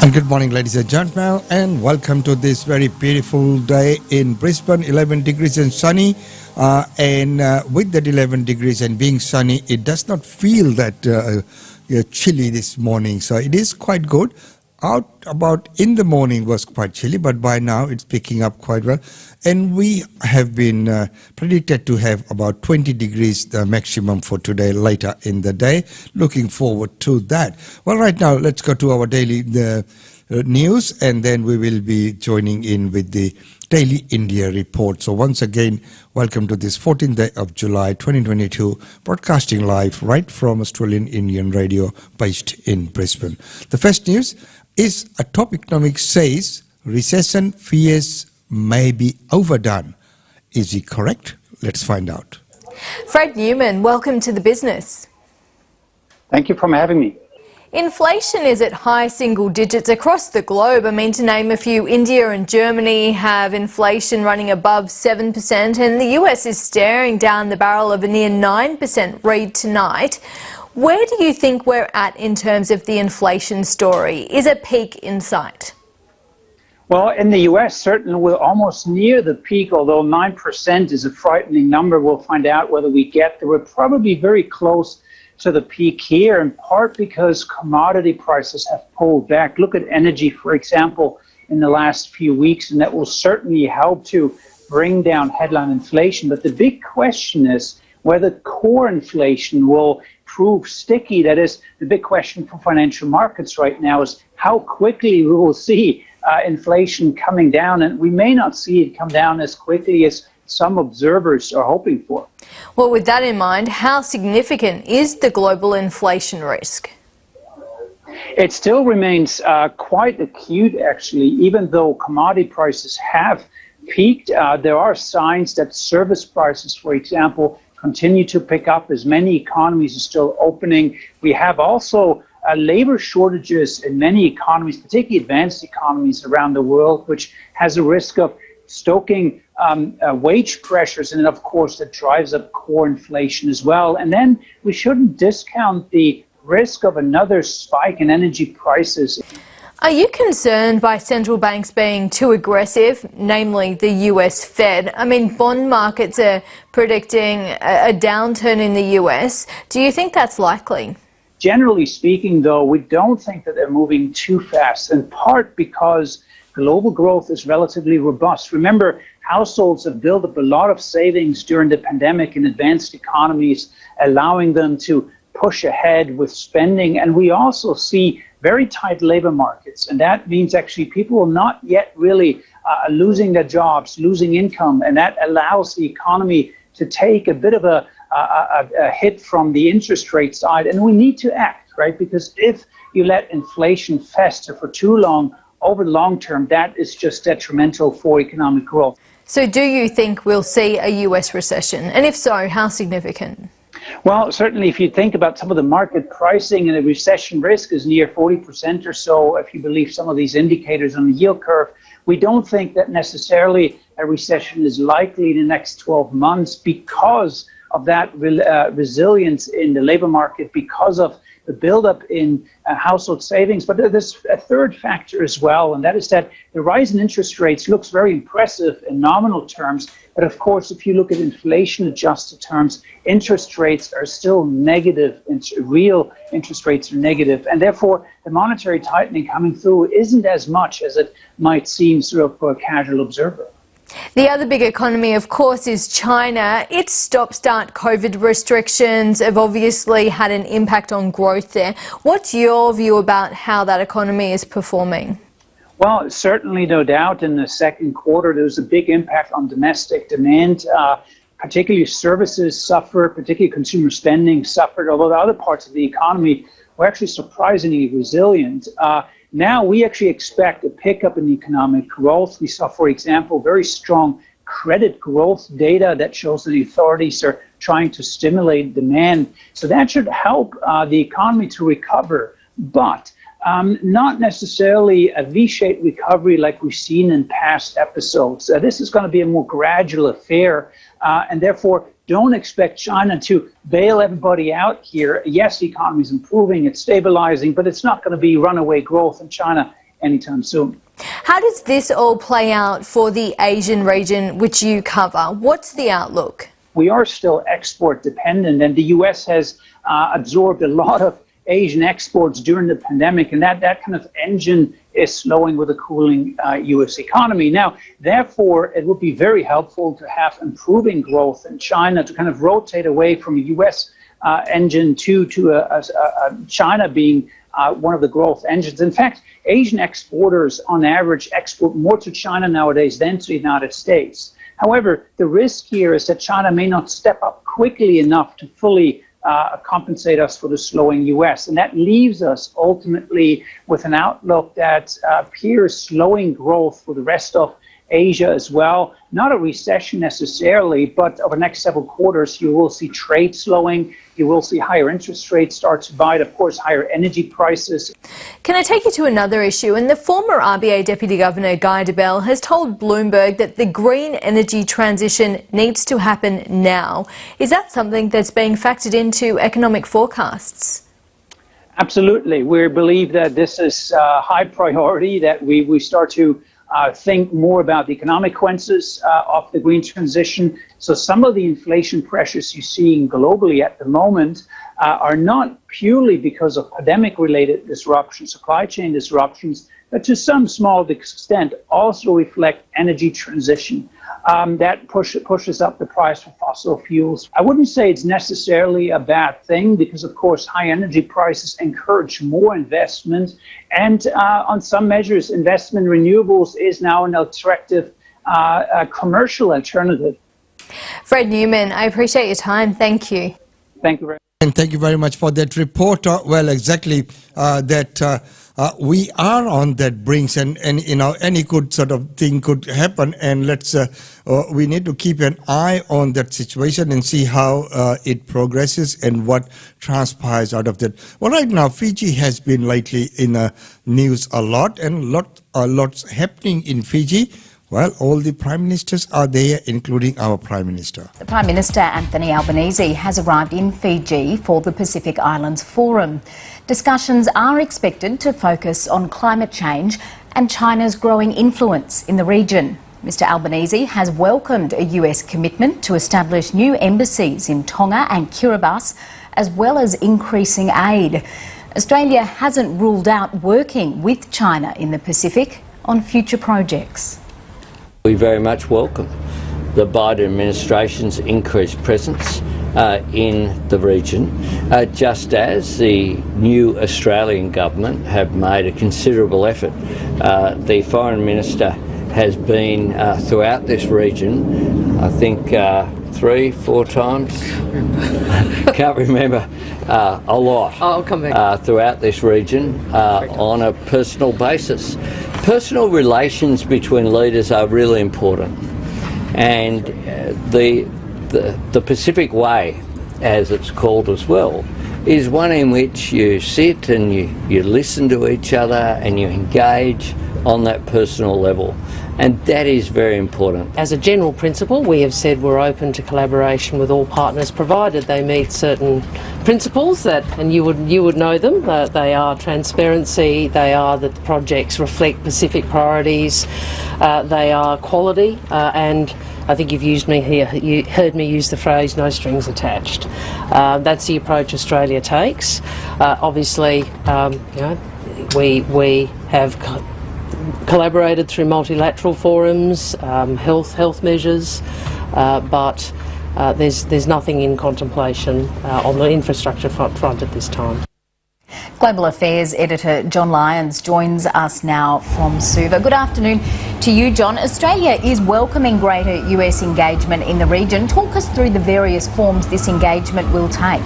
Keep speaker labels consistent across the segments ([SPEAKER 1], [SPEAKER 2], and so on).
[SPEAKER 1] And good morning, ladies and gentlemen, and welcome to this very beautiful day in Brisbane, 11 degrees and sunny. With that 11 degrees and being sunny, it does not feel that chilly this morning. So it is quite good. Out about in the morning was quite chilly, but by now it's picking up quite well. And we have been predicted to have about 20 degrees the maximum for today later in the day. Looking forward to that. Well, right now, let's go to our daily news, and then we will be joining in with the Daily India Report. So once again, welcome to this 14th day of July 2022, broadcasting live right from Australian Indian Radio based in Brisbane. The first news is a top economic says recession fears may be overdone. Is he correct? Let's find out.
[SPEAKER 2] Fred Newman, welcome to The Business.
[SPEAKER 3] Thank you for having me.
[SPEAKER 2] Inflation is at high single digits across the globe. I mean, to name a few, India and Germany have inflation running above 7%, and the US is staring down the barrel of a near 9% read tonight. Where do you think we're at in terms of the inflation story? Is a peak in sight?
[SPEAKER 3] Well, in the US, certainly we're almost near the peak, although 9% is a frightening number. We'll find out whether we get there. We're probably very close to the peak here, in part because commodity prices have pulled back. Look at energy, for example, in the last few weeks, and that will certainly help to bring down headline inflation. But the big question is whether core inflation will prove sticky. That is the big question for financial markets right now, is how quickly we will see inflation coming down, and we may not see it come down as quickly as some observers are hoping for.
[SPEAKER 2] Well, with that in mind, how significant is the global inflation risk?
[SPEAKER 3] It still remains quite acute, actually, even though commodity prices have peaked. There are signs that service prices, for example, continue to pick up as many economies are still opening. We have also labor shortages in many economies, particularly advanced economies around the world, which has a risk of stoking wage pressures, and of course that drives up core inflation as well. And then we shouldn't discount the risk of another spike in energy prices.
[SPEAKER 2] Are you concerned by central banks being too aggressive, namely the US Fed? I mean, bond markets are predicting a downturn in the US. Do you think that's likely?
[SPEAKER 3] Generally speaking, though, we don't think that they're moving too fast, in part because global growth is relatively robust. Remember, households have built up a lot of savings during the pandemic in advanced economies, allowing them to push ahead with spending. And we also see very tight labor markets. And that means actually people are not yet really losing their jobs, losing income. And that allows the economy to take a bit of a hit from the interest rate side. And we need to act, right? Because if you let inflation fester for too long, over the long term, that is just detrimental for economic growth.
[SPEAKER 2] So do you think we'll see a US recession? And if so, how significant?
[SPEAKER 3] Well, certainly if you think about some of the market pricing, and the recession risk is near 40% or so, if you believe some of these indicators on the yield curve, we don't think that necessarily a recession is likely in the next 12 months because of that resilience in the labor market, because of the buildup in household savings. But there's a third factor as well, and that is that the rise in interest rates looks very impressive in nominal terms. But of course, if you look at inflation-adjusted terms, interest rates are still negative. Real interest rates are negative. And therefore, the monetary tightening coming through isn't as much as it might seem sort of for a casual observer.
[SPEAKER 2] The other big economy, of course, is China. Its stop-start COVID restrictions have obviously had an impact on growth there. What's your view about how that economy is performing?
[SPEAKER 3] Well, certainly, no doubt, in the second quarter, there was a big impact on domestic demand. Particularly services suffered, particularly consumer spending suffered, although the other parts of the economy were actually surprisingly resilient. Now we actually expect a pickup in economic growth. We saw, for example, very strong credit growth data that shows that the authorities are trying to stimulate demand. So that should help the economy to recover, but not necessarily a V-shaped recovery like we've seen in past episodes. This is going to be a more gradual affair, and therefore don't expect China to bail everybody out here. Yes, the economy is improving, it's stabilizing, but it's not going to be runaway growth in China anytime soon.
[SPEAKER 2] How does this all play out for the Asian region which you cover? What's the outlook?
[SPEAKER 3] We are still export dependent, and the US has absorbed a lot of Asian exports during the pandemic, and that kind of engine is slowing with a cooling US economy. Now, therefore, it would be very helpful to have improving growth in China to kind of rotate away from a US engine to China being one of the growth engines. In fact, Asian exporters on average export more to China nowadays than to the United States. However, the risk here is that China may not step up quickly enough to fully compensate us for the slowing US. And that leaves us ultimately with an outlook that appears slowing growth for the rest of Asia as well. Not a recession necessarily, but over the next several quarters, you will see trade slowing. You will see higher interest rates start to bite, of course, higher energy prices.
[SPEAKER 2] Can I take you to another issue? And the former RBA Deputy Governor Guy Debelle has told Bloomberg that the green energy transition needs to happen now. Is that something that's being factored into economic forecasts?
[SPEAKER 3] Absolutely. We believe that this is high priority, that we start to think more about the economic consequences of the green transition. So some of the inflation pressures you're seeing globally at the moment are not purely because of pandemic-related disruptions, supply chain disruptions, but to some small extent also reflect energy transition. That pushes up the price for fossil fuels. I wouldn't say it's necessarily a bad thing because, of course, high energy prices encourage more investment. And on some measures, investment in renewables is now an attractive commercial alternative.
[SPEAKER 2] Fred Newman, I appreciate your time. Thank you.
[SPEAKER 3] Thank you very much.
[SPEAKER 1] And thank you very much for that report. Well, exactly that we are on that brink, and you know, any good sort of thing could happen, and we need to keep an eye on that situation and see how it progresses and what transpires out of that. Well, right now Fiji has been lately in the news a lot, and lots happening in Fiji. Well, all the prime ministers are there, including our prime minister.
[SPEAKER 4] The Prime Minister, Anthony Albanese, has arrived in Fiji for the Pacific Islands Forum. Discussions are expected to focus on climate change and China's growing influence in the region. Mr Albanese has welcomed a US commitment to establish new embassies in Tonga and Kiribati, as well as increasing aid. Australia hasn't ruled out working with China in the Pacific on future projects.
[SPEAKER 5] We very much welcome the Biden administration's increased presence in the region, just as the new Australian government have made a considerable effort. The Foreign Minister has been throughout this region, I think 3-4 times, can't remember, a lot.
[SPEAKER 6] I'll come back.
[SPEAKER 5] Throughout this region on a personal basis. Personal relations between leaders are really important, and the Pacific Way, as it's called as well, is one in which you sit and you listen to each other and you engage on that personal level, and that is very important.
[SPEAKER 6] As a general principle, we have said we're open to collaboration with all partners, provided they meet certain principles that, and you would know them. They are transparency, they are that the projects reflect Pacific priorities, they are quality, and I think you've used me here. You heard me use the phrase "no strings attached." That's the approach Australia takes. Obviously, you know, we have collaborated through multilateral forums, health measures, but there's nothing in contemplation on the infrastructure front at this time.
[SPEAKER 4] Global Affairs Editor John Lyons joins us now from Suva. Good afternoon to you, John. Australia is welcoming greater US engagement in the region. Talk us through the various forms this engagement will take.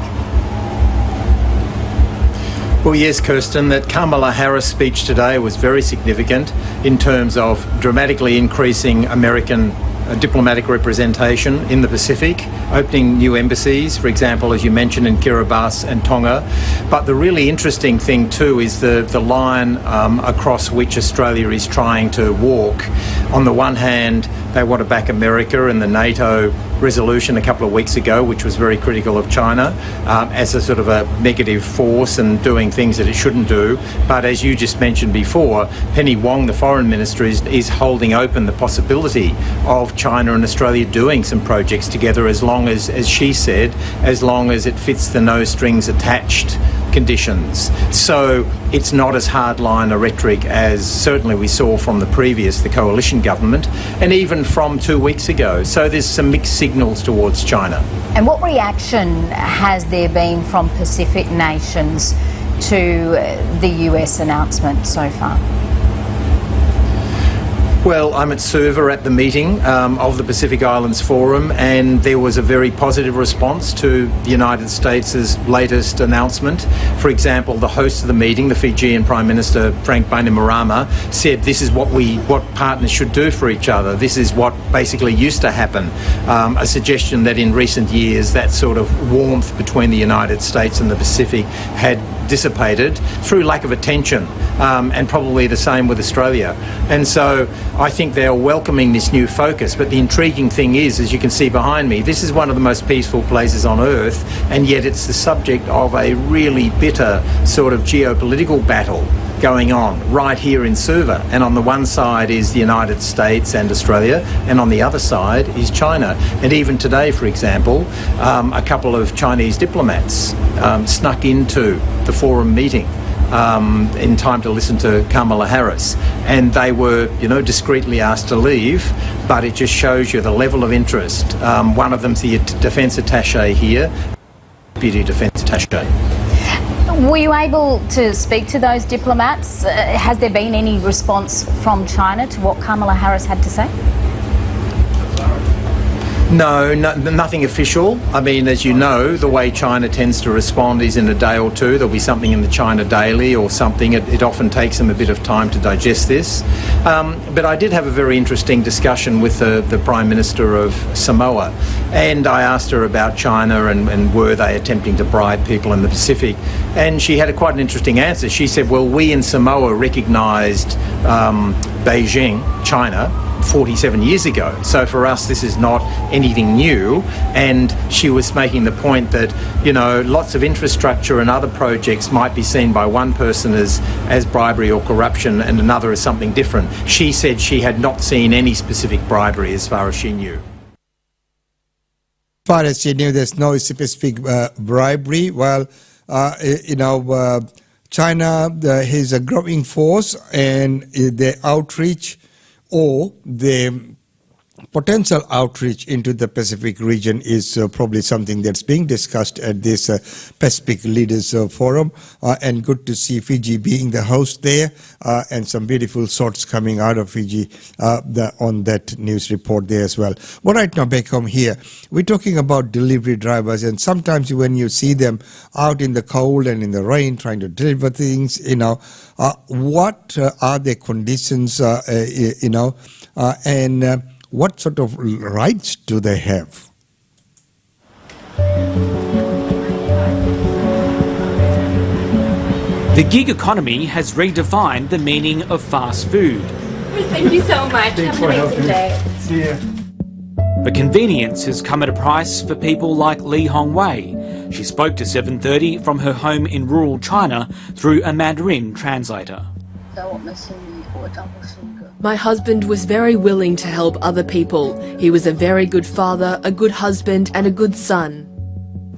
[SPEAKER 7] Well, yes, Kirsten, that Kamala Harris speech today was very significant in terms of dramatically increasing American diplomatic representation in the Pacific, opening new embassies, for example, as you mentioned, in Kiribati and Tonga. But the really interesting thing too is the line across which Australia is trying to walk. On the one hand, They want to back America and the NATO resolution a couple of weeks ago, which was very critical of China as a sort of a negative force and doing things that it shouldn't do. But as you just mentioned before, Penny Wong, the Foreign Minister, is holding open the possibility of China and Australia doing some projects together, as long as she said, as long as it fits the no strings attached conditions. So it's not as hardline a rhetoric as certainly we saw from the coalition government, and even from 2 weeks ago. So there's some mixed signals towards China.
[SPEAKER 4] And what reaction has there been from Pacific nations to the US announcement so far?
[SPEAKER 7] Well, I'm at Suva at the meeting of the Pacific Islands Forum, and there was a very positive response to the United States' latest announcement. For example, the host of the meeting, the Fijian Prime Minister Frank Bainimarama, said this is what partners should do for each other. This is what basically used to happen. A suggestion that in recent years that sort of warmth between the United States and the Pacific had dissipated through lack of attention, and probably the same with Australia. And so I think they are welcoming this new focus. But the intriguing thing is, as you can see behind me, this is one of the most peaceful places on earth, and yet it's the subject of a really bitter sort of geopolitical battle going on right here in Suva. And on the one side is the United States and Australia, and on the other side is China. And even today, for example, a couple of Chinese diplomats snuck into the forum meeting in time to listen to Kamala Harris, and they were, discreetly asked to leave. But it just shows you the level of interest. One of them's the defence attaché here, deputy defence attaché.
[SPEAKER 4] Were you able to speak to those diplomats? Has there been any response from China to what Kamala Harris had to say?
[SPEAKER 7] No, nothing official. I mean, as you know, the way China tends to respond is in a day or two. There'll be something in the China Daily or something. It often takes them a bit of time to digest this. But I did have a very interesting discussion with the Prime Minister of Samoa, and I asked her about China and were they attempting to bribe people in the Pacific. And she had quite an interesting answer. She said, well, we in Samoa recognised Beijing, China, 47 years ago. So for us, this is not anything new. And she was making the point that, lots of infrastructure and other projects might be seen by one person as bribery or corruption and another as something different. She said she had not seen any specific bribery as far as she knew.
[SPEAKER 1] As far as she knew, there's no specific bribery. Well, China is a growing force, and their outreach or the potential outreach into the Pacific region is probably something that's being discussed at this Pacific Leaders Forum, and good to see Fiji being the host there, and some beautiful shots coming out of Fiji on that news report there as well. Well, right now back home here, we're talking about delivery drivers, and sometimes when you see them out in the cold and in the rain trying to deliver things, what are their conditions, and what sort of rights do they have?
[SPEAKER 8] The gig economy has redefined the meaning of fast food.
[SPEAKER 9] Thank you so much. Have an amazing day.
[SPEAKER 1] See ya.
[SPEAKER 8] But convenience has come at a price for people like Li Hongwei. She spoke to 7:30 from her home in rural China through a Mandarin translator.
[SPEAKER 9] My husband was very willing to help other people. He was a very good father, a good husband, and a good son.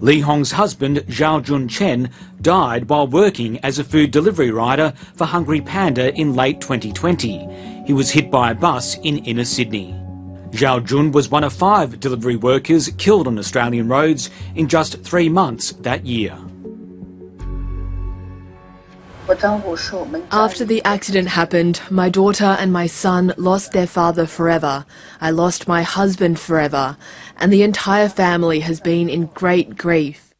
[SPEAKER 8] Li Hong's husband, Zhao Jun Chen, died while working as a food delivery rider for Hungry Panda in late 2020. He was hit by a bus in inner Sydney. Zhao Jun was one of 5 delivery workers killed on Australian roads in just 3 months that year.
[SPEAKER 9] After the accident happened, my daughter and my son lost their father forever. I lost my husband forever, and the entire family has been in great grief.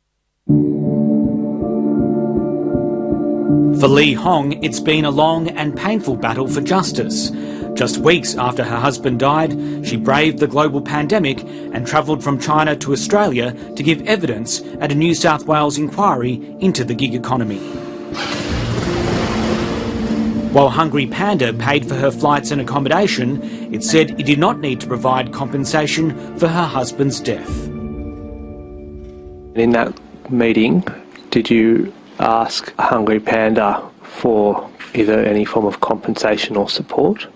[SPEAKER 8] For Li Hong, it's been a long and painful battle for justice. Just weeks after her husband died, she braved the global pandemic and travelled from China to Australia to give evidence at a New South Wales inquiry into the gig economy. While Hungry Panda paid for her flights and accommodation, It said it did not need to provide compensation for her husband's death.
[SPEAKER 10] In that meeting, did you ask Hungry Panda for either any form of compensation or support?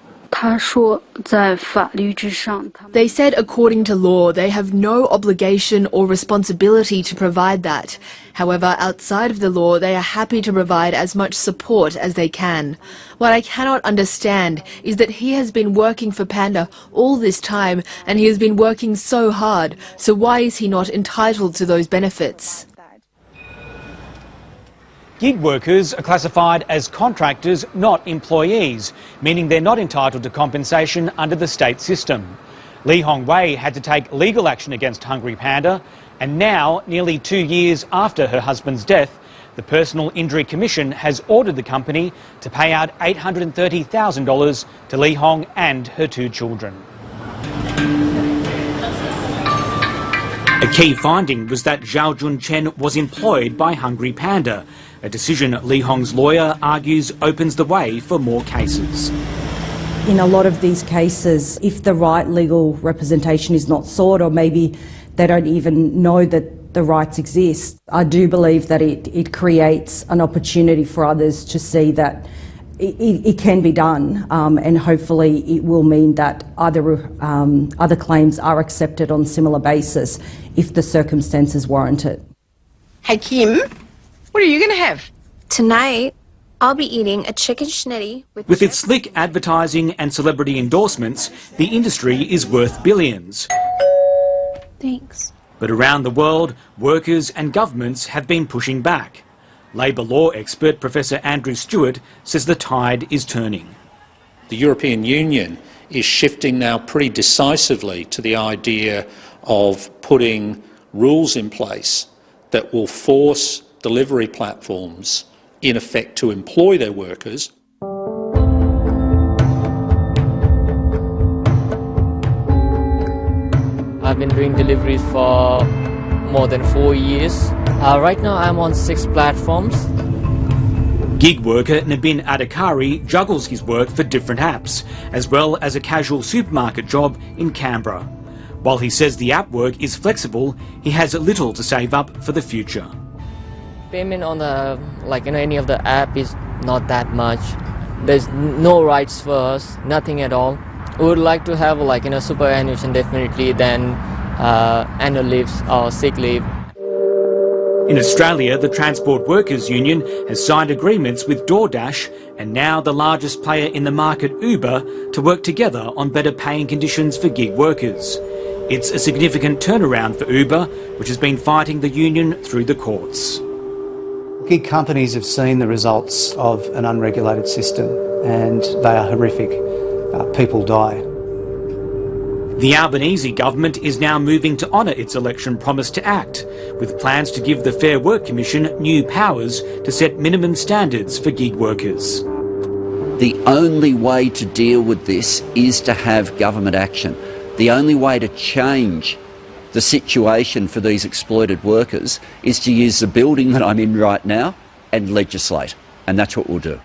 [SPEAKER 9] They said according to law they have no obligation or responsibility to provide that. However, outside of the law they are happy to provide as much support as they can. What I cannot understand is that he has been working for Panda all this time and he has been working so hard, so why is he not entitled to those benefits?
[SPEAKER 8] Gig workers are classified as contractors, not employees, meaning they're not entitled to compensation under the state system. Li Hongwei had to take legal action against Hungry Panda, and now, nearly 2 years after her husband's death, the Personal Injury Commission has ordered the company to pay out $830,000 to Li Hong and her 2 children. A key finding was that Zhao Junchen was employed by Hungry Panda, a decision Li Hong's lawyer argues opens the way for more cases.
[SPEAKER 11] In a lot of these cases, if the right legal representation is not sought, or maybe they don't even know that the rights exist, I do believe that it creates an opportunity for others to see that it can be done, and hopefully it will mean that other claims are accepted on similar basis if the circumstances warrant it.
[SPEAKER 12] Hey Kim, what are you going to have?
[SPEAKER 13] Tonight, I'll be eating a chicken schnitty
[SPEAKER 8] with its slick advertising and celebrity endorsements, the industry is worth billions.
[SPEAKER 13] Thanks.
[SPEAKER 8] But around the world, workers and governments have been pushing back. Labour law expert Professor Andrew Stewart says the tide is turning.
[SPEAKER 14] The European Union is shifting now pretty decisively to the idea of putting rules in place that will force delivery platforms, in effect, to employ their workers.
[SPEAKER 15] I've been doing deliveries for more than 4 years. Right now I'm on 6 platforms.
[SPEAKER 8] Gig worker Nabin Adhikari juggles his work for different apps, as well as a casual supermarket job in Canberra. While he says the app work is flexible, he has little to save up for the future.
[SPEAKER 15] Payment on any of the app is not that much. There's no rights for us, nothing at all. We would like to have superannuation definitely, then annual leaves or sick leave.
[SPEAKER 8] In Australia, the Transport Workers Union has signed agreements with DoorDash and now the largest player in the market, Uber, to work together on better paying conditions for gig workers. It's a significant turnaround for Uber, which has been fighting the union through the courts.
[SPEAKER 16] Gig companies have seen the results of an unregulated system and they are horrific. People die.
[SPEAKER 8] The Albanese government is now moving to honour its election promise to act, with plans to give the Fair Work Commission new powers to set minimum standards for gig workers.
[SPEAKER 17] The only way to deal with this is to have government action. The only way to change the situation for these exploited workers is to use the building that I'm in right now and legislate, and that's what we'll do.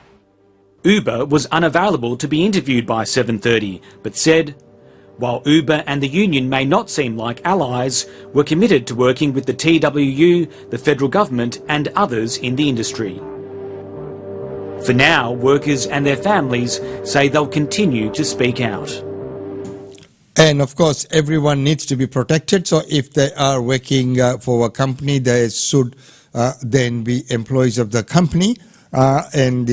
[SPEAKER 8] Uber was unavailable to be interviewed by 7:30, but said, while Uber and the union may not seem like allies, we're committed to working with the TWU, the federal government and others in the industry. For now, workers and their families say they'll continue to speak out.
[SPEAKER 1] And of course, everyone needs to be protected. So if they are working for a company, they should then be employees of the company, and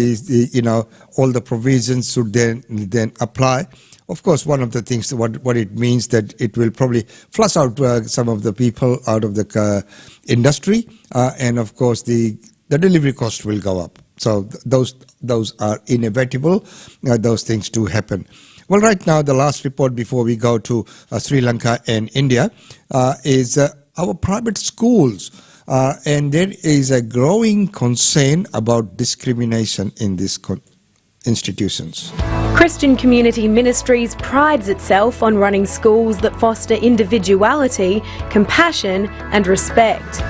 [SPEAKER 1] all the provisions should then apply. Of course, one of the things, what it means that it will probably flush out some of the people out of the industry, and of course the delivery cost will go up. So those are inevitable. Those things do happen. Well, right now, the last report before we go to Sri Lanka and India is our private schools. And there is a growing concern about discrimination in these institutions.
[SPEAKER 18] Christian Community Ministries prides itself on running schools that foster individuality, compassion and respect.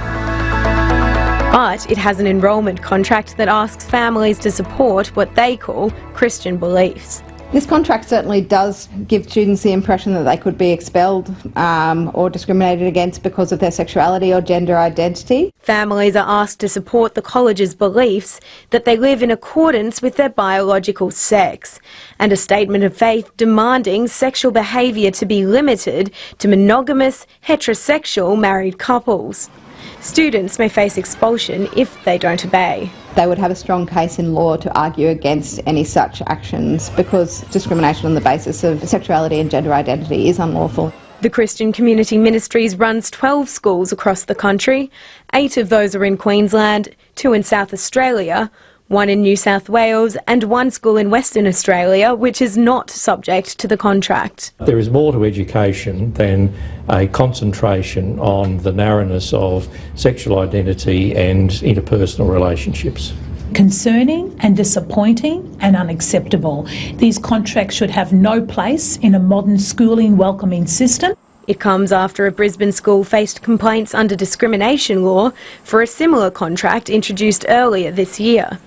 [SPEAKER 18] But it has an enrolment contract that asks families to support what they call Christian beliefs.
[SPEAKER 12] This contract certainly does give students the impression that they could be expelled or discriminated against because of their sexuality or gender identity.
[SPEAKER 18] Families are asked to support the college's beliefs that they live in accordance with their biological sex, and a statement of faith demanding sexual behaviour to be limited to monogamous, heterosexual married couples. Students may face expulsion if they don't obey.
[SPEAKER 12] They would have a strong case in law to argue against any such actions because discrimination on the basis of sexuality and gender identity is unlawful.
[SPEAKER 18] The Christian Community Ministries runs 12 schools across the country. 8 of those are in Queensland, 2 in South Australia, 1 in New South Wales and 1 school in Western Australia, which is not subject to the contract.
[SPEAKER 19] There is more to education than a concentration on the narrowness of sexual identity and interpersonal relationships.
[SPEAKER 20] Concerning and disappointing and unacceptable. These contracts should have no place in a modern schooling welcoming system.
[SPEAKER 18] It comes after a Brisbane school faced complaints under discrimination law for a similar contract introduced earlier this year.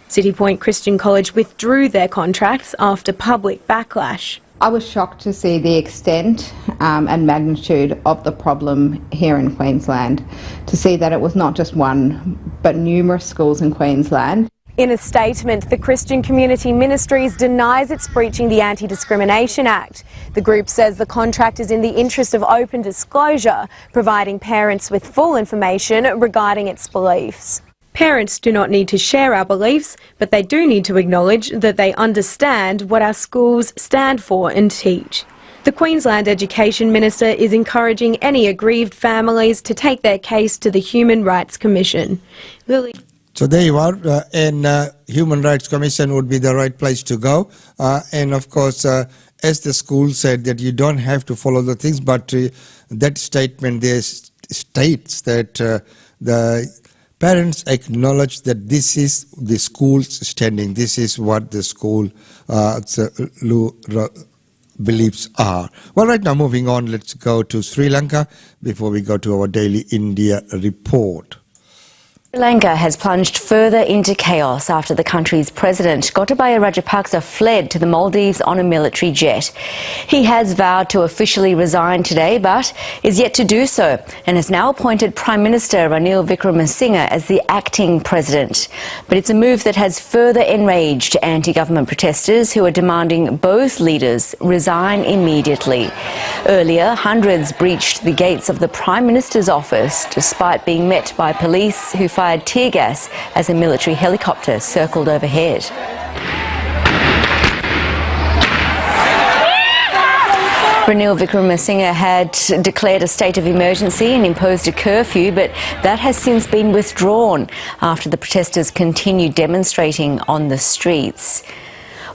[SPEAKER 18] City Point Christian College withdrew their contracts after public backlash.
[SPEAKER 12] I was shocked to see the extent and magnitude of the problem here in Queensland, to see that it was not just one but numerous schools in Queensland.
[SPEAKER 18] In a statement, the Christian Community Ministries denies it's breaching the Anti-Discrimination Act. The group says the contract is in the interest of open disclosure, providing parents with full information regarding its beliefs. Parents do not need to share our beliefs, but they do need to acknowledge that they understand what our schools stand for and teach. The Queensland Education Minister is encouraging any aggrieved families to take their case to the Human Rights Commission. Lily.
[SPEAKER 1] So there you are, and Human Rights Commission would be the right place to go. And of course, as the school said, that you don't have to follow the things, but that statement there states that the parents acknowledge that this is the school's standing. This is what the school beliefs are. Well, right now, moving on, let's go to Sri Lanka before we go to our daily India report.
[SPEAKER 21] Sri Lanka has plunged further into chaos after the country's president, Gotabaya Rajapaksa, fled to the Maldives on a military jet. He has vowed to officially resign today, but is yet to do so, and has now appointed Prime Minister Ranil Wickremesinghe as the acting president. But it's a move that has further enraged anti-government protesters who are demanding both leaders resign immediately. Earlier, hundreds breached the gates of the Prime Minister's office despite being met by police who fired tear gas as a military helicopter circled overhead. Ranil Wickremesinghe had declared a state of emergency and imposed a curfew, but that has since been withdrawn after the protesters continued demonstrating on the streets.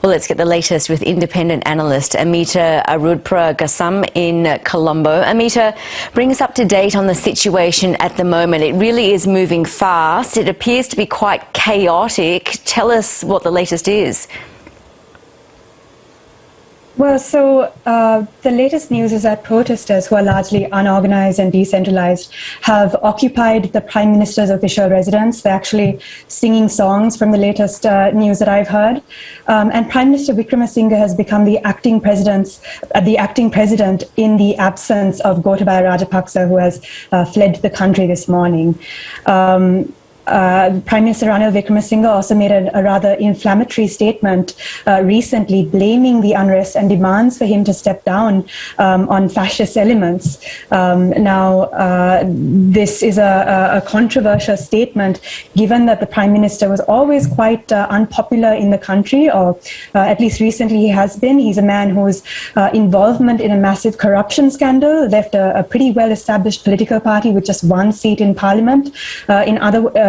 [SPEAKER 21] Well, let's get the latest with independent analyst Amita Arudpra-Gassam in Colombo. Amita, bring us up to date on the situation at the moment. It really is moving fast. It appears to be quite chaotic. Tell us what the latest is.
[SPEAKER 22] Well, so the latest news is that protesters, who are largely unorganized and decentralized, have occupied the Prime Minister's official residence. They're actually singing songs from the latest news that I've heard. And Prime Minister Wickremesinghe has become the acting president in the absence of Gotabaya Rajapaksa, who has fled the country this morning. Prime Minister Ranil Wickremesinghe also made a rather inflammatory statement recently, blaming the unrest and demands for him to step down on fascist elements. This is a controversial statement, given that the Prime Minister was always quite unpopular in the country, or at least recently he has been. He's a man whose involvement in a massive corruption scandal left a pretty well-established political party with just one seat in Parliament.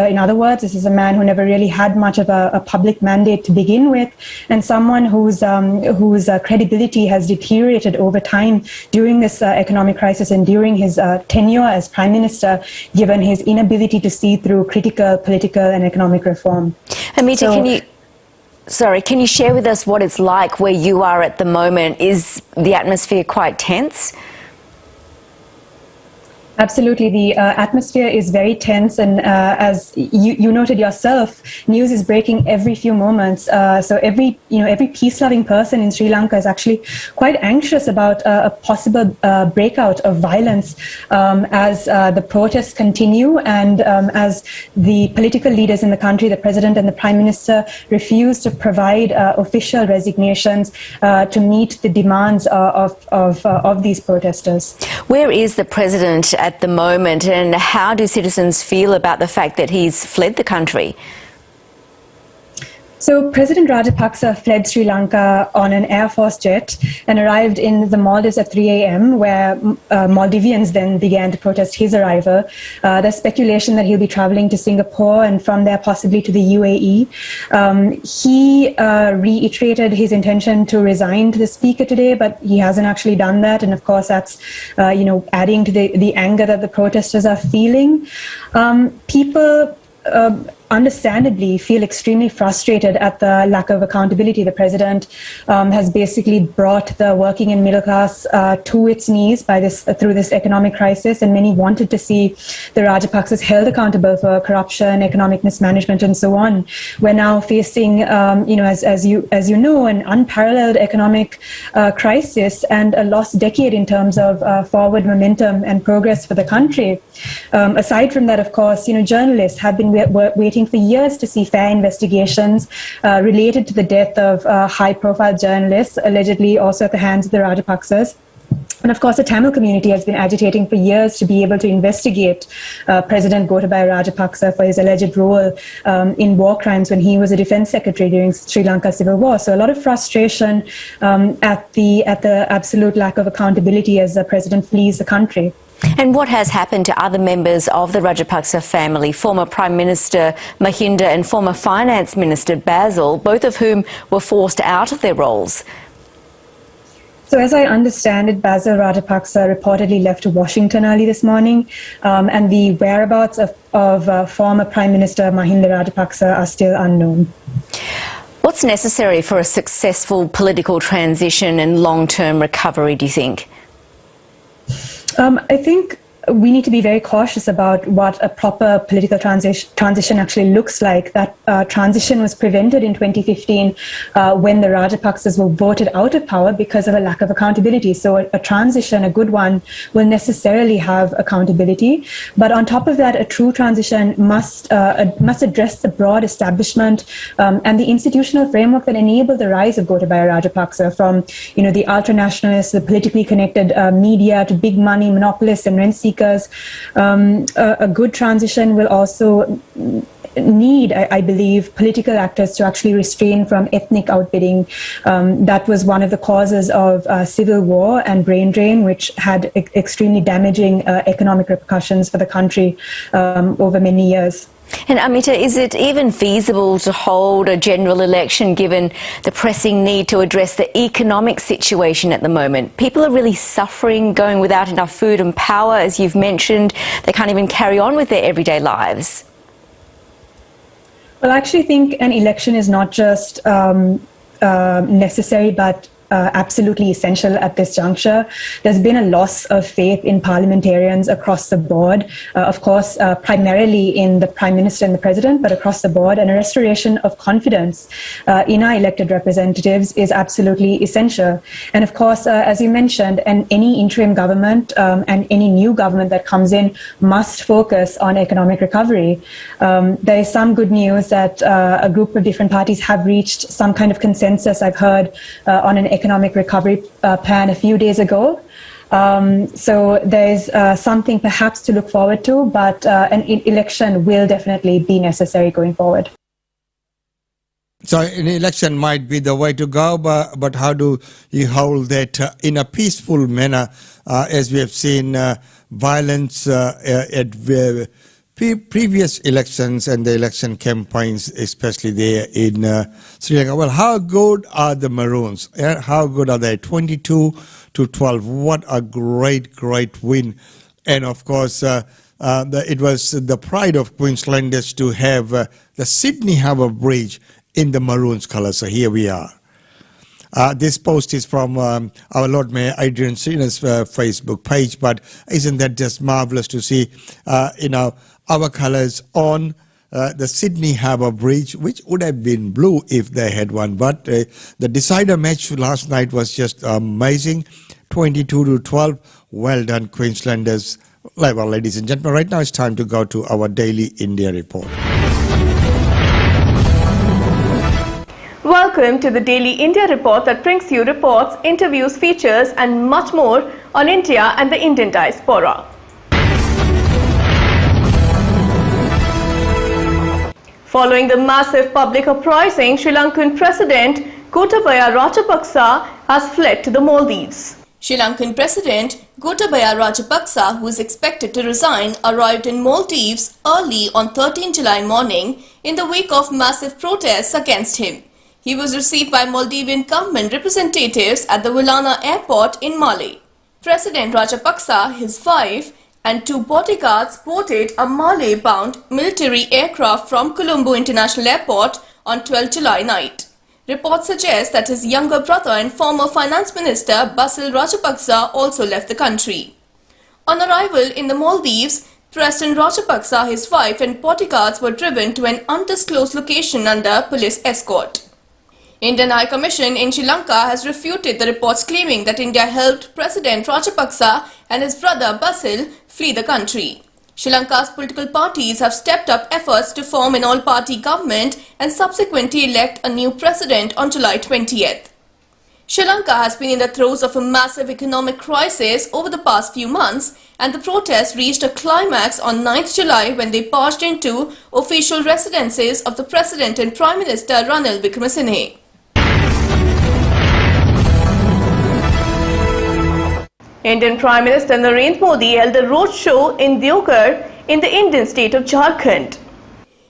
[SPEAKER 22] In other words, this is a man who never really had much of a public mandate to begin with, and someone whose credibility has deteriorated over time during this economic crisis and during his tenure as Prime Minister, given his inability to see through critical political and economic reform.
[SPEAKER 21] Amita, can you share with us what it's like where you are at the moment? Is the atmosphere quite tense?
[SPEAKER 22] Absolutely. The atmosphere is very tense, and as you noted yourself, news is breaking every few moments. So every peace-loving person in Sri Lanka is actually quite anxious about a possible breakout of violence as the protests continue, and as the political leaders in the country, the president and the prime minister, refuse to provide official resignations to meet the demands of these protesters.
[SPEAKER 21] Where is the president at the moment, and how do citizens feel about the fact that he's fled the country?
[SPEAKER 22] So President Rajapaksa fled Sri Lanka on an Air Force jet and arrived in the Maldives at 3 a.m., where Maldivians then began to protest his arrival. There's speculation that he'll be traveling to Singapore and from there possibly to the UAE. He reiterated his intention to resign to the speaker today, but he hasn't actually done that. And of course, that's adding to the anger that the protesters are feeling. People understandably feel extremely frustrated at the lack of accountability. The president has basically brought the working and middle class to its knees through this economic crisis, and many wanted to see the Rajapaksas held accountable for corruption, economic mismanagement, and so on. We're now facing, as you know, an unparalleled economic crisis and a lost decade in terms of forward momentum and progress for the country. Aside from that, of course, journalists have been waiting for years to see fair investigations related to the death of high-profile journalists, allegedly also at the hands of the Rajapaksas. And of course, the Tamil community has been agitating for years to be able to investigate President Gotabaya Rajapaksa for his alleged role in war crimes when he was a defense secretary during Sri Lanka's civil war. So a lot of frustration at the absolute lack of accountability as the president flees the country.
[SPEAKER 21] And what has happened to other members of the Rajapaksa family, former Prime Minister Mahinda and former Finance Minister Basil, both of whom were forced out of their roles?
[SPEAKER 22] So as I understand it, Basil Rajapaksa reportedly left to Washington early this morning, and the whereabouts of former Prime Minister Mahinda Rajapaksa are still unknown.
[SPEAKER 21] What's necessary for a successful political transition and long-term recovery, do you think?
[SPEAKER 22] I think we need to be very cautious about what a proper political transition actually looks like. That transition was prevented in 2015 when the Rajapaksas were voted out of power because of a lack of accountability. So a transition, a good one, will necessarily have accountability. But on top of that, a true transition must address the broad establishment and the institutional framework that enabled the rise of Gotabaya Rajapaksa, from the ultra-nationalists, the politically connected media, to big money monopolists and rent seekers. A good transition will also need, I believe, political actors to actually restrain from ethnic outbidding. That was one of the causes of civil war and brain drain, which had extremely damaging economic repercussions for the country over many years.
[SPEAKER 21] And Amita, is it even feasible to hold a general election given the pressing need to address the economic situation at the moment? People are really suffering, going without enough food and power, as you've mentioned. They can't even carry on with their everyday lives.
[SPEAKER 22] Well, I actually think an election is not just necessary, but absolutely essential at this juncture. There's been a loss of faith in parliamentarians across the board, of course, primarily in the Prime Minister and the President, but across the board, and a restoration of confidence in our elected representatives is absolutely essential. And of course, as you mentioned, any interim government and any new government that comes in must focus on economic recovery. There is some good news that a group of different parties have reached some kind of consensus, I've heard, on an economic recovery plan a few days ago. So there's something perhaps to look forward to, but an election will definitely be necessary going forward.
[SPEAKER 1] So an election might be the way to go, but how do you hold that in a peaceful manner, as we have seen violence at previous elections and the election campaigns, especially there in Sri Lanka? Well, how good are the Maroons? How good are they? 22-12. What a great, great win. And of course, it was the pride of Queenslanders to have the Sydney Harbour Bridge in the Maroons colours. So here we are. This post is from our Lord Mayor Adrian Sina's Facebook page, but isn't that just marvellous to see, our colours on the Sydney Harbour Bridge, which would have been blue if they had one. But the decider match last night was just amazing, 22-12. Well done, Queenslanders. Well, ladies and gentlemen, right now it's time to go to our daily India report.
[SPEAKER 2] Welcome to the Daily India Report that brings you reports, interviews, features and much more on India and the Indian diaspora. Following the massive public uprising, Sri Lankan President Gotabaya Rajapaksa has fled to the Maldives. Sri Lankan President Gotabaya Rajapaksa, who is expected to resign, arrived in Maldives early on 13 July morning in the wake of massive protests against him. He was received by Maldivian government representatives at the Willana airport in Malé. President Rajapaksa, his wife and 2 bodyguards boarded a Malé-bound military aircraft from Colombo International Airport on 12 July night. Reports suggest that his younger brother and former Finance Minister Basil Rajapaksa also left the country. On arrival in the Maldives, President Rajapaksa, his wife and bodyguards were driven to an undisclosed location under police escort. Indian High Commission in Sri Lanka has refuted the reports claiming that India helped President Rajapaksa and his brother Basil flee the country. Sri Lanka's political parties have stepped up efforts to form an all-party government and subsequently elect a new president on July 20th. Sri Lanka has been in the throes of a massive economic crisis over the past few months, and the protests reached a climax on 9th July when they barged into official residences of the President and Prime Minister Ranil Wickremesinghe. Indian Prime Minister Narendra Modi held a roadshow in Deoghar in the Indian state of Jharkhand.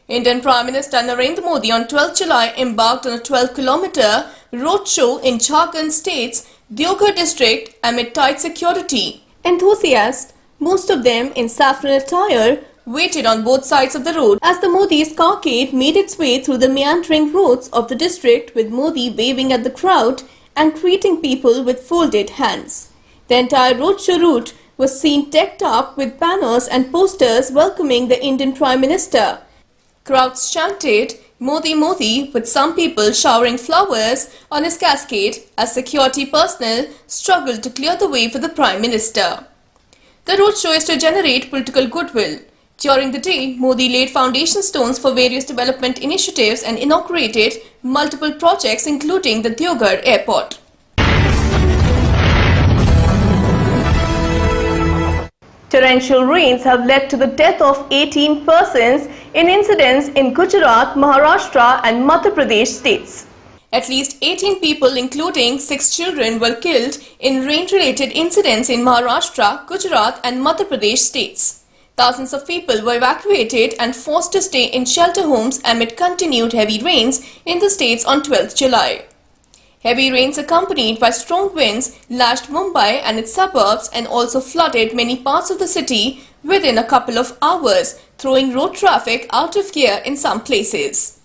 [SPEAKER 2] Indian Prime Minister Narendra Modi on 12 July embarked on a 12-kilometer roadshow in Jharkhand state's Deoghar district amid tight security. Enthusiasts, most of them in saffron attire, waited on both sides of the road as the Modi's carcade made its way through the meandering roads of the district, with Modi waving at the crowd and greeting people with folded hands. The entire roadshow route was seen decked up with banners and posters welcoming the Indian Prime Minister. Crowds chanted "Modi Modi," with some people showering flowers on his cascade as security personnel struggled to clear the way for the Prime Minister. The roadshow is to generate political goodwill. During the day, Modi laid foundation stones for various development initiatives and inaugurated multiple projects including the Deoghar airport. Torrential rains have led to the death of 18 persons in incidents in Gujarat, Maharashtra and Madhya Pradesh states. At least 18 people, including 6 children, were killed in rain-related incidents in Maharashtra, Gujarat and Madhya Pradesh states. Thousands of people were evacuated and forced to stay in shelter homes amid continued heavy rains in the states on 12th July. Heavy rains accompanied by strong winds lashed Mumbai and its suburbs and also flooded many parts of the city within a couple of hours, throwing road traffic out of gear in some places.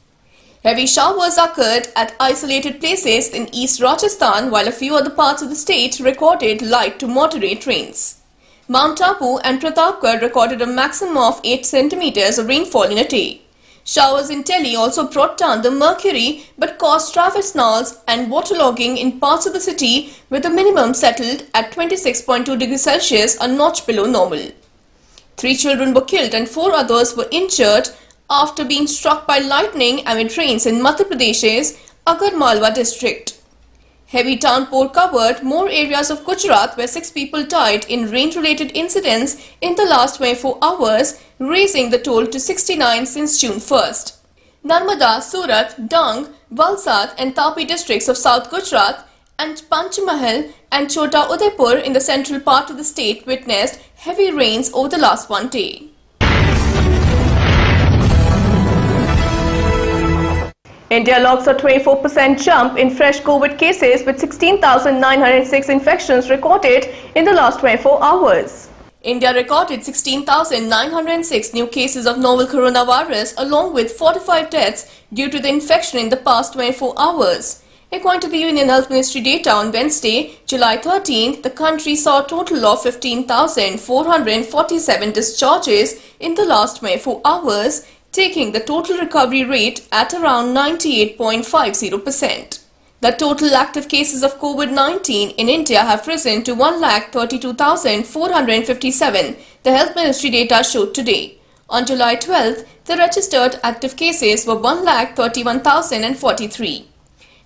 [SPEAKER 2] Heavy showers occurred at isolated places in East Rajasthan, while a few other parts of the state recorded light to moderate rains. Mount Abu and Pratapgarh recorded a maximum of 8 centimeters of rainfall in a day. Showers in Delhi also brought down the mercury but caused traffic snarls and waterlogging in parts of the city, with the minimum settled at 26.2 degrees Celsius, a notch below normal. 3 children were killed and 4 others were injured after being struck by lightning amid rains in Madhya Pradesh's Agarmalwa district. Heavy downpour covered more areas of Gujarat, where 6 people died in rain-related incidents in the last 24 hours, raising the toll to 69 since June 1st. Narmada, Surat, Dang, Valsad and Tapi districts of South Gujarat and Panchmahal and Chota Udaipur in the central part of the state witnessed heavy rains over the last one day. India logs a 24% jump in fresh COVID cases, with 16,906 infections recorded in the last 24 hours. India recorded 16,906 new cases of novel coronavirus along with 45 deaths due to the infection in the past 24 hours. According to the Union Health Ministry data on Wednesday, July 13th, the country saw a total of 15,447 discharges in the last 24 hours, taking the total recovery rate at around 98.50%. The total active cases of COVID-19 in India have risen to 132,457, the Health Ministry data showed today. On July 12th, the registered active cases were 131,043.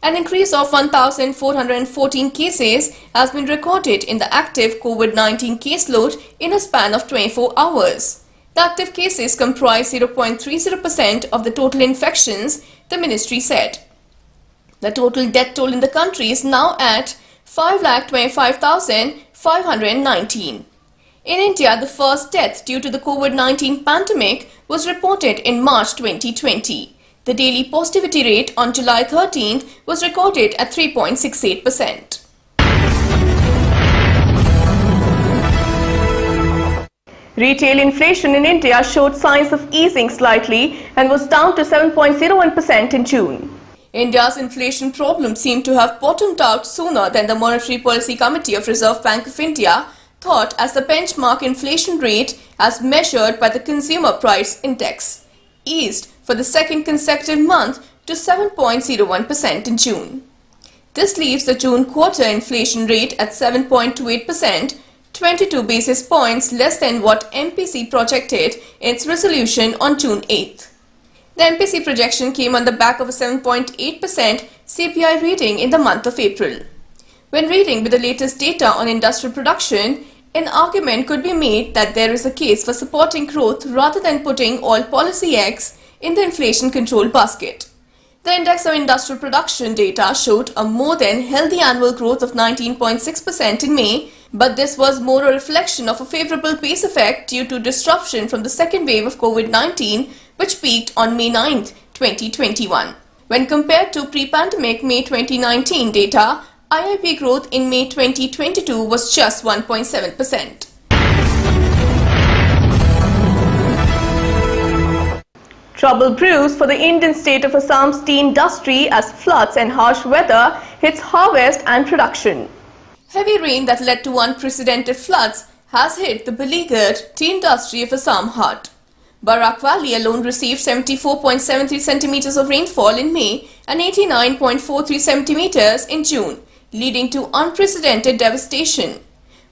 [SPEAKER 2] An increase of 1,414 cases has been recorded in the active COVID-19 caseload in a span of 24 hours. The active cases comprise 0.30% of the total infections, the ministry said. The total death toll in the country is now at 5,25,519. In India, the first death due to the COVID-19 pandemic was reported in March 2020. The daily positivity rate on July 13th was recorded at 3.68%. Retail inflation in India showed signs of easing slightly and was down to 7.01% in June. India's inflation problem seemed to have bottomed out sooner than the Monetary Policy Committee of Reserve Bank of India thought, as the benchmark inflation rate, as measured by the Consumer Price Index, eased for the second consecutive month to 7.01% in June. This leaves the June quarter inflation rate at 7.28%, 22 basis points less than what MPC projected in its resolution on June 8th. The MPC projection came on the back of a 7.8% CPI reading in the month of April. When reading with the latest data on industrial production, an argument could be made that there is a case for supporting growth rather than putting all policy eggs in the inflation control basket. The index of industrial production data showed a more than healthy annual growth of 19.6% in May, but this was more a reflection of a favorable base effect due to disruption from the second wave of COVID-19, which peaked on May 9, 2021. When compared to pre-pandemic May 2019 data, IIP growth in May 2022 was just 1.7%. Trouble brews for the Indian state of Assam's tea industry as floods and harsh weather hits harvest and production. Heavy rain that led to unprecedented floods has hit the beleaguered tea industry of Assam hard. Barak Valley alone received 74.73 centimeters of rainfall in May and 89.43 centimeters in June, leading to unprecedented devastation.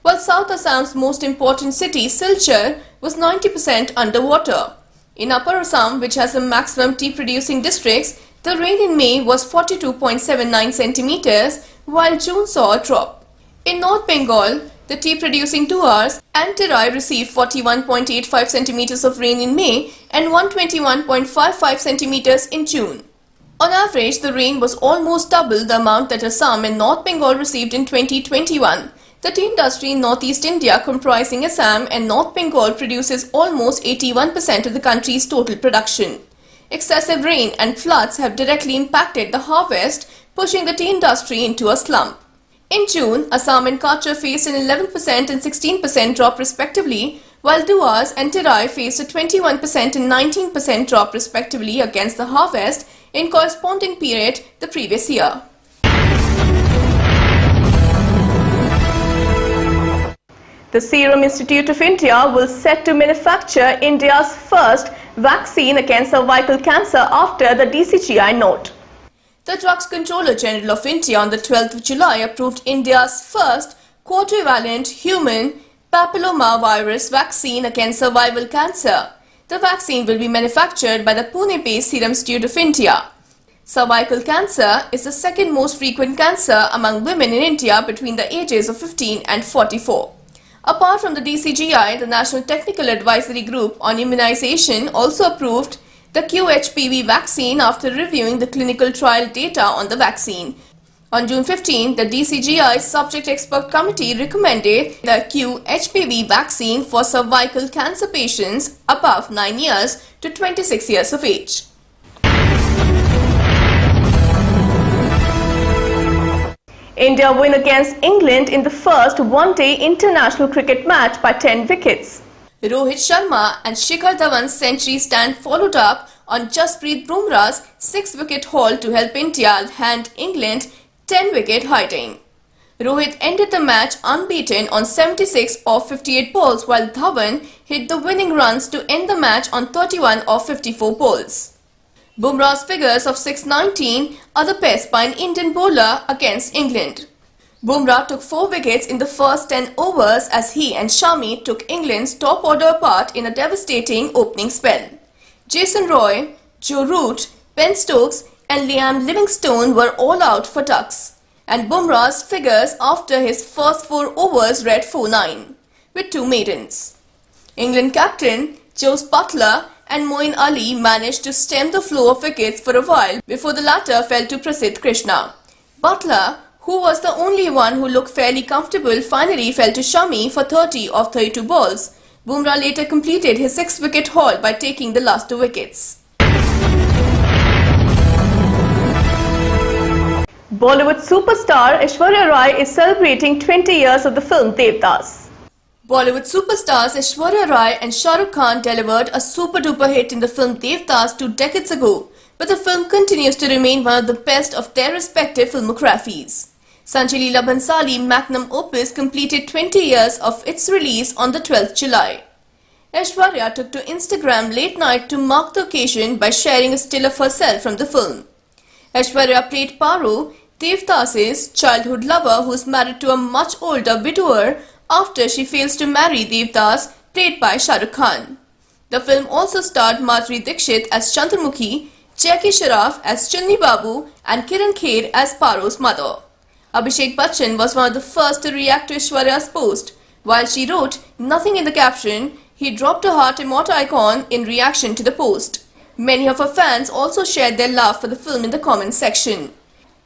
[SPEAKER 2] While South Assam's most important city, Silchar, was 90% underwater. In Upper Assam, which has the maximum tea-producing districts, the rain in May was 42.79 centimeters, while June saw a drop. In North Bengal, the tea-producing Duars and Terai received 41.85 centimeters of rain in May and 121.55 centimeters in June. On average, the rain was almost double the amount that Assam and North Bengal received in 2021. The tea industry in Northeast India, comprising Assam and North Bengal, produces almost 81% of the country's total production. Excessive rain and floods have directly impacted the harvest, pushing the tea industry into a slump. In June, Assam and Kachar faced an 11% and 16% drop respectively, while Duars and Terai faced a 21% and 19% drop respectively against the harvest in corresponding period the previous year. The Serum Institute of India will set to manufacture India's first vaccine against cervical cancer after the DCGI note. The Drugs Controller General of India on the 12th of July approved India's first quadrivalent human papillomavirus vaccine against cervical cancer. The vaccine will be manufactured by the Pune-based Serum Institute of India. Cervical cancer is the second most frequent cancer among women in India between the ages of 15 and 44. Apart from the DCGI, the National Technical Advisory Group on Immunization also approved the QHPV vaccine after reviewing the clinical trial data on the vaccine. On June 15, the DCGI Subject Expert Committee recommended the QHPV vaccine for cervical cancer patients above 9 years to 26 years of age. India win against England in the first one-day international cricket match by 10 wickets. Rohit Sharma and Shikhar Dhawan's century stand followed up on Jasprit Bumrah's 6-wicket haul to help India hand England 10-wicket hiding. Rohit ended the match unbeaten on 76 of 58 balls, while Dhawan hit the winning runs to end the match on 31 of 54 balls. Bumrah's figures of 619 are the best by an Indian bowler against England. Bumrah took 4 wickets in the first 10 overs as he and Shami took England's top order apart in a devastating opening spell. Jason Roy, Joe Root, Ben Stokes and Liam Livingstone were all out for ducks. And Bumrah's figures after his first 4 overs read 4-9, with 2 maidens. England captain Jos Buttler and Moeen Ali managed to stem the flow of wickets for a while before the latter fell to Prasidh Krishna. Buttler, who was the only one who looked fairly comfortable, finally fell to Shami for 30 of 32 balls. Bumrah later completed his 6-wicket haul by taking the last 2 wickets. Bollywood superstar Aishwarya Rai is celebrating 20 years of the film Devdas. Bollywood superstars Aishwarya Rai and Shah Rukh Khan delivered a super-duper hit in the film Devdas 2 decades ago, but the film continues to remain one of the best of their respective filmographies. Sanjay Leela Bhansali magnum opus completed 20 years of its release on the 12th July. Aishwarya took to Instagram late night to mark the occasion by sharing a still of herself from the film. Aishwarya played Paru, Devdas's childhood lover who is married to a much older widower after she fails to marry Devdas, played by Shah Rukh Khan. The film also starred Madhuri Dixit as Chandramukhi, Jackie Sharaf as Chunni Babu and Kiran Kher as Paru's mother. Abhishek Bachchan was one of the first to react to Aishwarya's post. While she wrote nothing in the caption, he dropped a heart emoji icon in reaction to the post. Many of her fans also shared their love for the film in the comments section.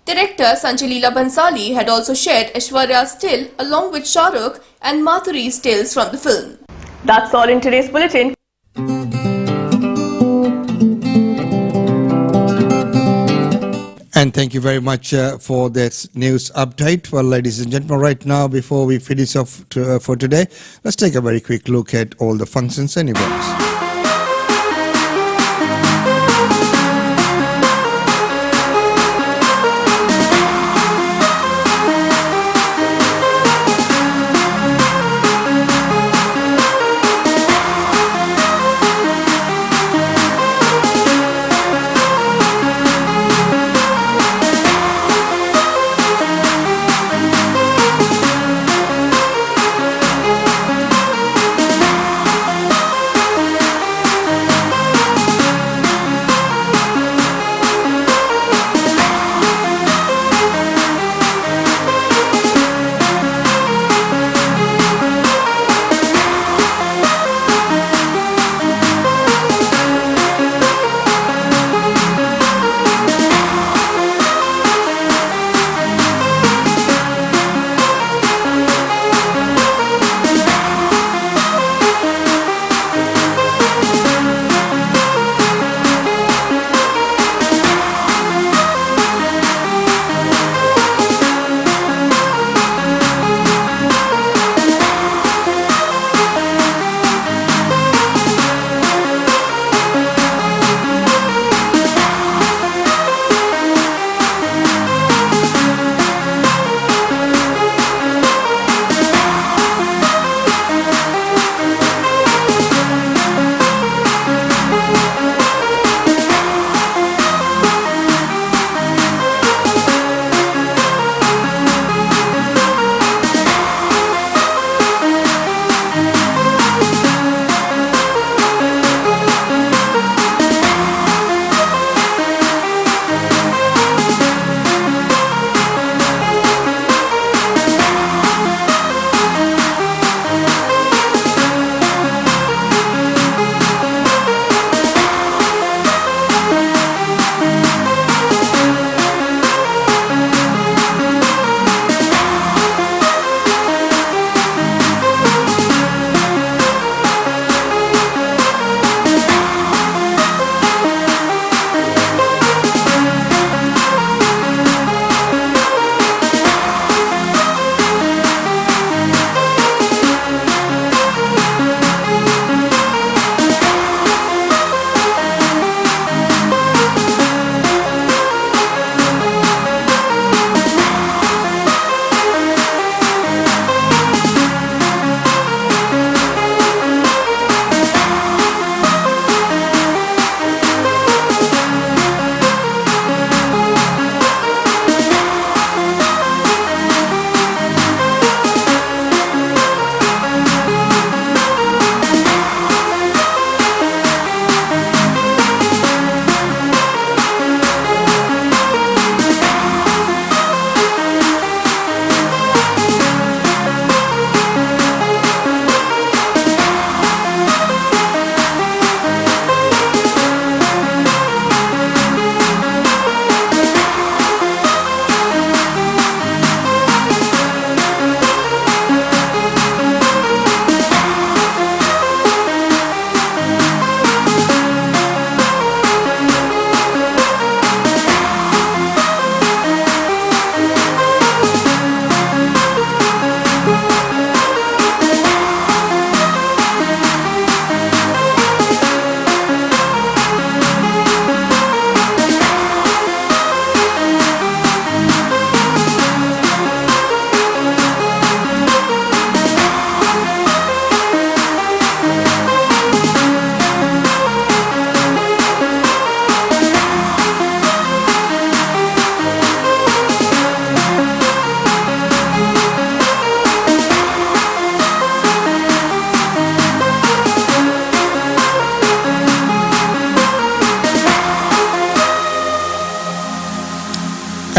[SPEAKER 2] Director Sanjay Leela Bhansali had also shared Aishwarya's still along with Shah Rukh and Madhuri's stills from the film. That's all in today's bulletin.
[SPEAKER 1] And thank you very much for this news update. Well, ladies and gentlemen, right now, before we finish off for today, let's take a very quick look at all the functions and events.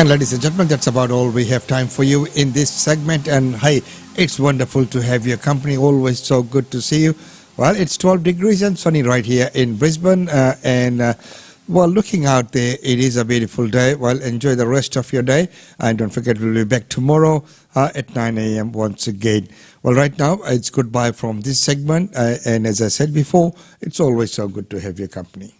[SPEAKER 1] And ladies and gentlemen, that's about all we have time for you in this segment. And hey, it's wonderful to have your company. Always so good to see you. Well, it's 12 degrees and sunny right here in Brisbane. Well, looking out there, it is a beautiful day. Well, enjoy the rest of your day. And don't forget, we'll be back tomorrow at 9 a.m. once again. Well, right now, it's goodbye from this segment. And as I said before, it's always so good to have your company.